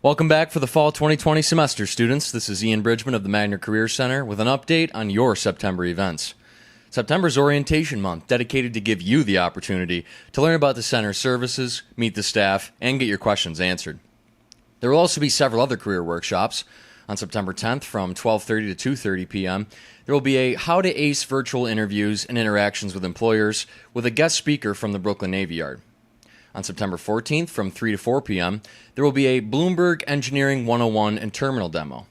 Welcome back for the Fall 2020 semester, students. This is Ian Bridgman of the Magner Career Center with an update on your September events. September's orientation month, dedicated to give you the opportunity to learn about the center's services, meet the staff, and get your questions answered. There will also be several other career workshops. On September 10th from 12:30 to 2:30 p.m., there will be a How to Ace virtual interviews and interactions with employers with a guest speaker from the Brooklyn Navy Yard. On September 14th from 3 to 4 p.m., there will be a Bloomberg Engineering 101 and Terminal demo.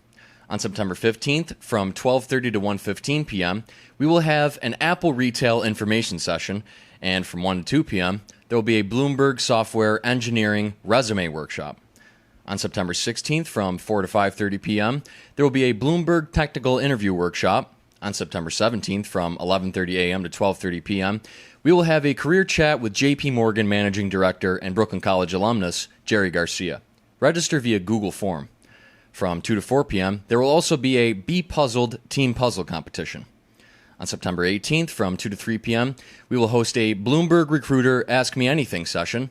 On September 15th from 12:30 to 1:15 p.m., we will have an Apple Retail Information session, and from 1 to 2 p.m., there will be a Bloomberg Software Engineering Resume workshop. On September 16th from 4 to 5:30 p.m., there will be a Bloomberg Technical Interview workshop. On September 17th from 11:30 a.m. to 12:30 p.m., we will have a career chat with J.P. Morgan Managing Director and Brooklyn College alumnus Jerry Garcia. Register via Google Form. From 2 to 4 p.m., there will also be a BPUZZLED team puzzle competition. On September 18th from 2 to 3 p.m., we will host a Bloomberg Recruiter Ask Me Anything session.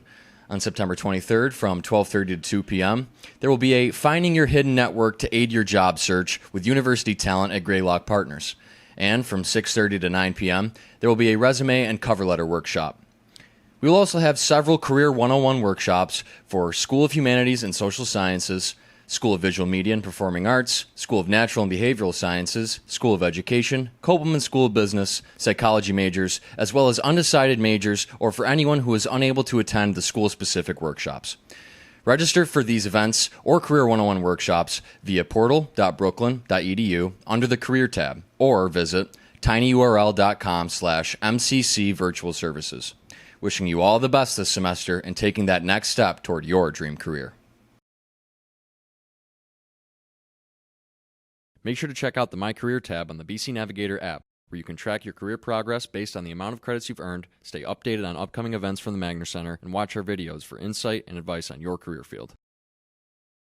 On September 23rd from 12:30 to 2 p.m., there will be a Finding Your Hidden Network to Aid Your Job Search with University Talent at Greylock Partners. And from 6:30 to 9 p.m., there will be a Resume and Cover Letter workshop. We will also have several Career 101 workshops for School of Humanities and Social Sciences, School of Visual Media and Performing Arts, School of Natural and Behavioral Sciences, School of Education, Koppelman School of Business, Psychology majors, as well as Undecided majors, or for anyone who is unable to attend the school-specific workshops. Register for these events or Career 101 workshops via portal.brooklyn.edu under the Career tab, or visit tinyurl.com/MCC Virtual Services. Wishing you all the best this semester in taking that next step toward your dream career. Make sure to check out the My Career tab on the BC Navigator app, where you can track your career progress based on the amount of credits you've earned, stay updated on upcoming events from the Magner Center, and watch our videos for insight and advice on your career field.